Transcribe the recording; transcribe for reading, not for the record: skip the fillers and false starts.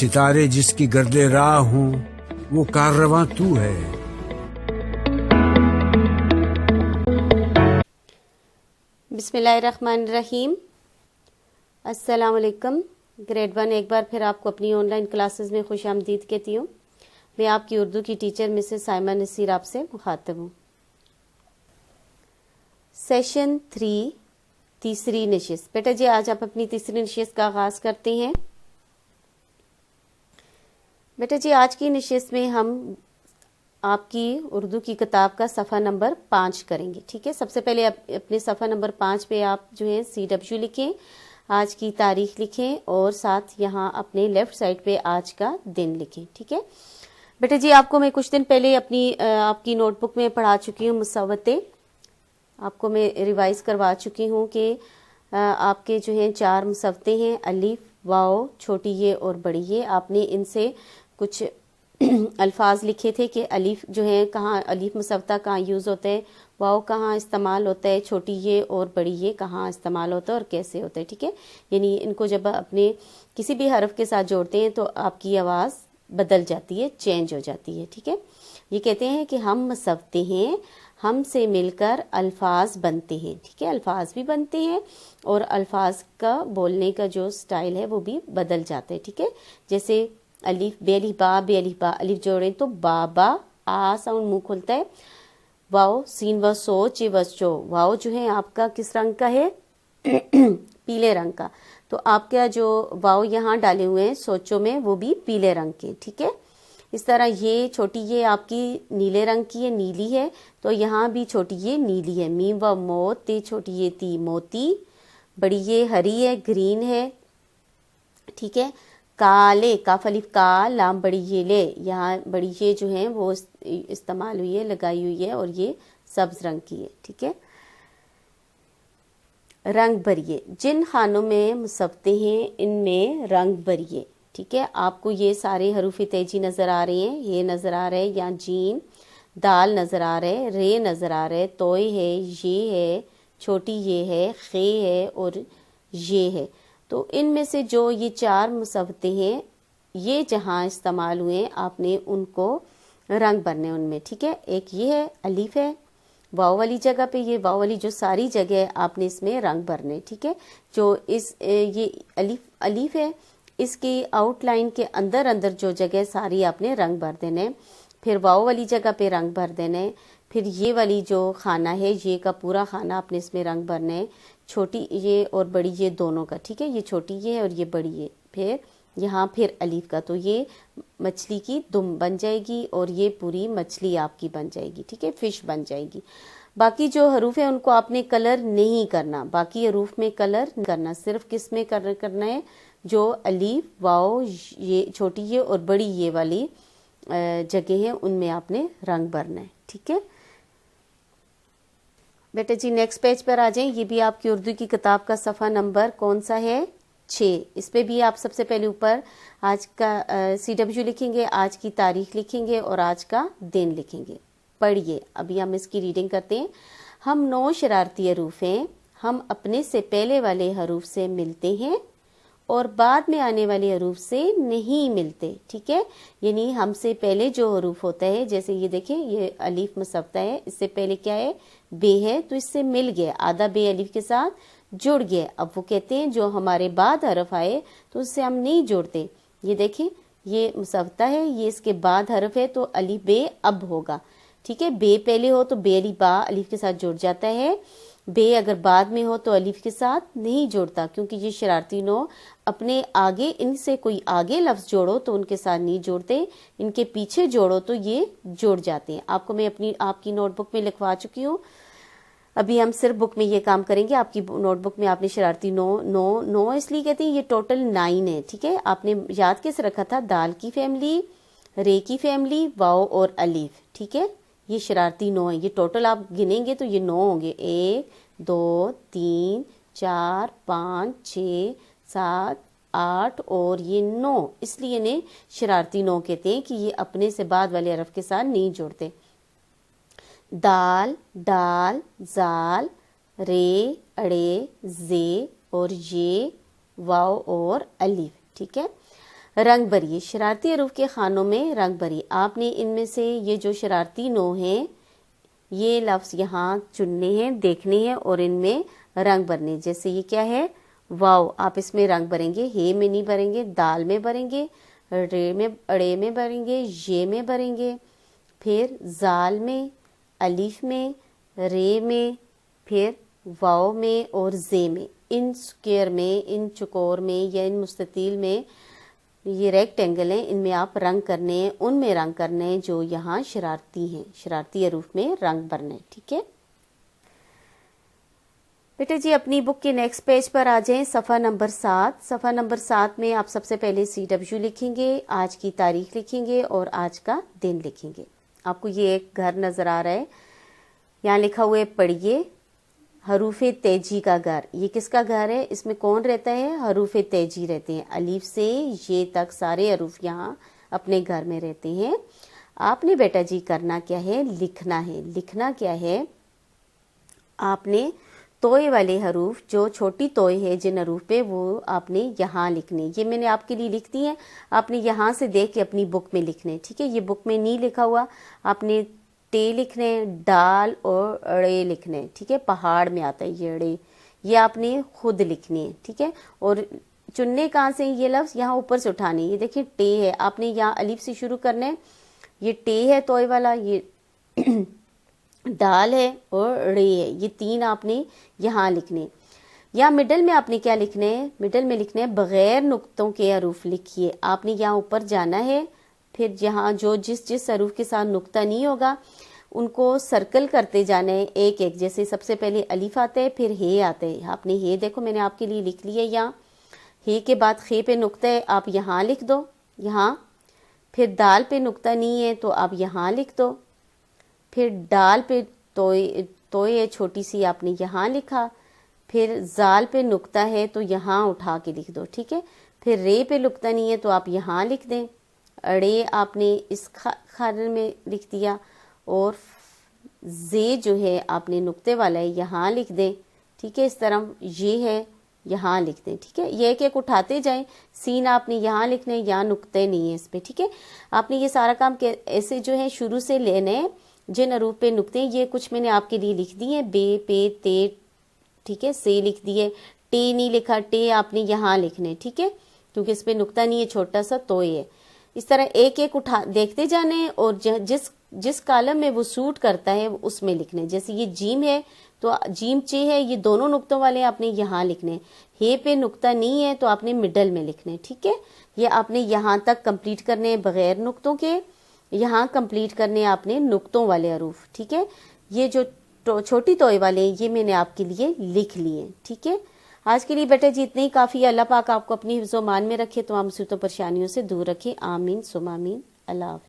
सितारे जिसकी गर्दे राह हूँ वो काररवां तू है। बिस्मिल्लाहिर्रहमानिर्रहीम। अस्सलाम वालेकुम। ग्रेड 1 एक बार फिर आपको अपनी ऑनलाइन क्लासेस में खुश आमदीद कहती हूँ। मैं आपकी उर्दू की टीचर मिसेस साइमा नसीर आपसे मुखातब हूँ। सेशन 3 तीसरी नशिस्त। बेटा जी आज आप अपनी तीसरी नशिस्त का आगाज़ करते हैं। बेटा जी आज की नशिस्त में हम आपकी उर्दू की किताब का सफ़ा नंबर 5 करेंगे। ठीक है, सबसे पहले अपने सफ़ा नंबर 5 पे आप जो है CW लिखें, आज की तारीख लिखें और साथ यहाँ अपने लेफ़्ट साइड पे आज का दिन लिखें। ठीक है बेटा जी, आपको मैं कुछ दिन पहले अपनी आपकी नोटबुक में पढ़ा चुकी हूँ मुसव्वतें। आपको मैं रिवाइज़ करवा चुकी हूँ कि आपके जो हैं 4 मुसव्वतें हैं, अलिफ, वाओ, छोटी ये और बड़ी ये। आपने इनसे कुछ अल्फाज लिखे थे कि अलिफ जो है कहाँ, अलिफ मुसव्वता कहाँ यूज़ होता है, वाओ कहाँ इस्तेमाल होता है, छोटी ये और बड़ी ये कहाँ इस्तेमाल होता है और कैसे होता है। ठीक है, यानी इनको जब अपने किसी भी हरफ के साथ जोड़ते हैं तो आपकी आवाज़ बदल जाती है, चेंज हो जाती है। ठीक है, ये कहते हैं कि हम मुसव्वते हैं, हमसे मिलकर अल्फाज बनते हैं। ठीक है, अल्फाज भी बनते हैं और अल्फाज का बोलने का जो स्टाइल है वो भी बदल जाता है। ठीक है, जैसे अलिफ बेअलिफ बा, अलिफ जोड़ें तो बाबा, आ साउंड मुंह खुलता है। वाओ सीन व सो चे व चो, वाओ जो है आपका किस रंग का है पीले रंग का, तो आपका जो वाओ यहाँ डाले हुए हैं सोचो में वो भी पीले रंग के। ठीक है, इस तरह ये छोटी ये आपकी नीले रंग की है, नीली है, तो यहाँ भी छोटी ये नीली है। मीम व मो ते छोटी ये ती मोती, बड़ी ये हरी है, ग्रीन है। ठीक है, काले काफ अलिफ का, लाम बड़ी ये ले, यहाँ बड़ी ये जो है वो इस्तेमाल हुई है, लगाई हुई है और ये सब्ज रंग की है। ठीक है, रंग भरिए, जिन खानों में मुसव्वतें हैं इनमें रंग भरिए। ठीक है, आपको ये सारे हरूफ तेजी नज़र आ रहे हैं, ये नज़र आ रहे हैं, यहाँ जीम, दाल नज़र आ रहे हैं, रे नज़र आ रहे हैं, तोय है, ये है, छोटी ये है, खे है और ये है। तो इनमें से जो ये 4 मुसव्वतें हैं ये जहाँ इस्तेमाल हुए आपने उनको रंग भरने उनमें। ठीक है, एक ये है अलिफ है, वाव वाली जगह पे, ये वाव वाली जो सारी जगह है आपने इसमें रंग भरने। ठीक है, जो इस ये अलिफ है इसकी आउटलाइन के अंदर अंदर जो जगह सारी आपने रंग भर देने। फिर वाव वाली जगह पे रंग भर देने। फिर ये वाली जो खाना है ये का पूरा खाना आपने इसमें रंग भरने है, छोटी ये और बड़ी ये दोनों का। ठीक है, ये छोटी ये है और ये बड़ी ये, फिर यहाँ फिर अलीफ का, तो ये मछली की दुम बन जाएगी और ये पूरी मछली आपकी बन जाएगी। ठीक है, फिश बन जाएगी। बाकी जो हरूफ है उनको आपने कलर नहीं करना, बाकी हरूफ में कलर करना, सिर्फ किस में करना है, जो अलीफ वाओ ये छोटी ये और बड़ी ये वाली जगह है उनमें आपने रंग भरना है। ठीक है बेटा जी, नेक्स्ट पेज पर आ जाएं। ये भी आपकी उर्दू की किताब का सफ़ा नंबर कौन सा है, 6। इस पे भी आप सबसे पहले ऊपर आज का CW लिखेंगे, आज की तारीख लिखेंगे और आज का दिन लिखेंगे। पढ़िए, अभी हम इसकी रीडिंग करते हैं। हम 9 शरारती हरूफ हैं, हम अपने से पहले वाले हरूफ से मिलते हैं और बाद में आने वाले हरूफ से नहीं मिलते। ठीक है, यानी हमसे पहले जो हरूफ होता है, जैसे ये देखें ये अलीफ मुसव्वता है, इससे पहले क्या है बे है, तो इससे मिल गया, आधा बे अलीफ के साथ जुड़ गया। अब वो कहते हैं जो हमारे बाद हरफ आए तो उससे हम नहीं जोड़ते। ये देखें ये मुसव्वता है, ये इसके बाद हरफ है तो अलीफ बे अब होगा। ठीक है, बे पहले हो तो बे अलीफ बा अलीफ के साथ जुड़ जाता है, बे अगर बाद में हो तो अलीफ के साथ नहीं जोड़ता, क्योंकि ये शरारती नो अपने आगे, इनसे कोई आगे लफ्ज जोड़ो तो उनके साथ नहीं जोड़ते, इनके पीछे जोड़ो तो ये जुड़ जाते हैं। आपको मैं आपकी नोटबुक में लिखवा चुकी हूँ, अभी हम सिर्फ बुक में ये काम करेंगे। आपकी नोटबुक में आपने शरारती नो इसलिए कहते हैं, ये टोटल 9 है। ठीक है, आपने याद कैसे रखा था, दाल की फैमिली, रे की फैमिली, वाओ और अलीफ। ठीक है, ये शरारती 9 है, ये टोटल आप गिनेंगे तो ये 9 होंगे, 1 2 3 4 5 6 7 8 और ये 9, इसलिए इन्हें शरारती 9 कहते हैं कि ये अपने से बाद वाले हरफ के साथ नहीं जोड़ते। दाल, डाल, जाल, रे, अड़े, जे और ये, वाव और अलीफ। ठीक है, رنگ بریے، شرارتی حروف کے خانوں میں رنگ بریے. آپ نے ان میں سے یہ جو شرارتی نو ہیں یہ لفظ یہاں چننے ہیں، دیکھنے ہیں اور ان میں رنگ بھرنے. جیسے یہ کیا ہے؟ واو، آپ اس میں رنگ بھریں گے. ہے میں نہیں بھریں گے، دال میں بھریں گے، رے میں اڑے میں بھریں گے، یہ میں بھریں گے، پھر زال میں، الف میں، رے میں، پھر واو میں اور زے میں. ان سکوئر میں، ان چکور میں یا ان مستطیل میں، یہ ریکٹینگل ہیں، ان میں آپ رنگ کرنے ہیں، ان میں رنگ کرنے ہیں جو یہاں شرارتی ہیں، شرارتی حروف میں رنگ بھرنے. ٹھیک ہے بیٹے جی، اپنی بک کے نیکسٹ پیج پر آ جائیں. صفحہ نمبر 7. صفحہ نمبر 7 میں آپ سب سے پہلے CW لکھیں گے، آج کی تاریخ لکھیں گے اور آج کا دن لکھیں گے. آپ کو یہ ایک گھر نظر آ رہا ہے، یہاں لکھا ہوا ہے پڑھیے حروف تیجی کا گھر. یہ کس کا گھر ہے؟ اس میں کون رہتا ہے؟ حروف تیجی رہتے ہیں. الف سے یہ تک سارے حروف یہاں اپنے گھر میں رہتے ہیں. آپ نے بیٹا جی کرنا کیا ہے؟ لکھنا ہے. لکھنا کیا ہے؟ آپ نے توئے والے حروف، جو چھوٹی توئے ہے جن حروف پہ، وہ آپ نے یہاں لکھنے. یہ میں نے آپ کے لیے لکھ دی ہیں، آپ نے یہاں سے دیکھ کے اپنی بک میں لکھنے. ٹھیک ہے، یہ بک میں نہیں لکھا ہوا. آپ نے ٹے لکھنے، ڈال اور اڑے لکھنے. ٹھیک ہے، پہاڑ میں آتا ہے یہ اڑے، یہ آپ نے خود لکھنے ہے. ٹھیک ہے، اور چننے کہاں سے؟ یہ لفظ یہاں اوپر سے اٹھانے. یہ دیکھیں ٹے ہے، آپ نے یہاں الف سے شروع کرنا ہے. یہ ٹے ہے توئے والا، یہ ڈال ہے اور رے ہے، یہ تین آپ نے یہاں لکھنے. یا مڈل میں آپ نے کیا لکھنے ہے؟ مڈل میں لکھنے ہیں بغیر نقطوں کے حروف لکھیے. آپ نے یہاں اوپر جانا ہے، پھر جہاں جو جس حروف کے ساتھ نقطہ نہیں ہوگا ان کو سرکل کرتے جانا ہے ایک ایک. جیسے سب سے پہلے الف آتا ہے، پھر ہے آتا ہے. آپ نے ہے دیکھو میں نے آپ کے لیے لکھ لی ہے یہاں. ہے کے بعد خے پہ نقطہ ہے، آپ یہاں لکھ دو یہاں. پھر دال پہ نقطہ نہیں ہے تو آپ یہاں لکھ دو. پھر ڈال پہ توئے چھوٹی سی، آپ نے یہاں لکھا. پھر زال پہ نقطہ ہے تو یہاں اٹھا کے لکھ دو. ٹھیک ہے، پھر رے پہ نقطہ نہیں ہے تو آپ یہاں لکھ دیں. اڑے آپ نے اس خانے میں لکھ دیا، اور زے جو ہے آپ نے نقطے والا ہے یہاں لکھ دیں. ٹھیک ہے، اس طرح یہ ہے یہاں لکھ دیں. ٹھیک ہے، یہ ایک ایک اٹھاتے جائیں. سین آپ نے یہاں لکھنے، یہاں نقطے نہیں ہے اس پہ. ٹھیک ہے، آپ نے یہ سارا کام ایسے جو ہے شروع سے لینے. جن حروف پہ نقطے، یہ کچھ میں نے آپ کے لیے لکھ دی ہیں، بے، پے، تے. ٹھیک ہے، سے لکھ دیے. ٹے نہیں لکھا، ٹے آپ نے یہاں لکھنے. ٹھیک ہے، کیونکہ اس پہ نقطہ نہیں ہے، چھوٹا سا توئے ہے. اس طرح ایک ایک اٹھا دیکھتے جانے، اور جس کالم میں وہ سوٹ کرتا ہے اس میں لکھنے. جیسے یہ جیم ہے تو جیم چے ہے، یہ دونوں نقطوں والے آپ نے یہاں لکھنے. ہے پہ نقطہ نہیں ہے تو آپ نے مڈل میں لکھنے. ٹھیک ہے، یہ آپ نے یہاں تک کمپلیٹ کرنے بغیر نقطوں کے. یہاں کمپلیٹ کرنے آپ نے نقطوں والے حروف. ٹھیک ہے، یہ جو چھوٹی توئے والے ہیں یہ میں نے آپ کے لیے لکھ لیے. ٹھیک ہے، آج کے لیے بیٹا جی اتنے ہی کافی ہے. اللہ پاک آپ کو اپنی حفظ و مان میں رکھے، تمام مصیبتوں پریشانیوں سے دور رکھے. آمین ثم آمین. اللہ حافظ.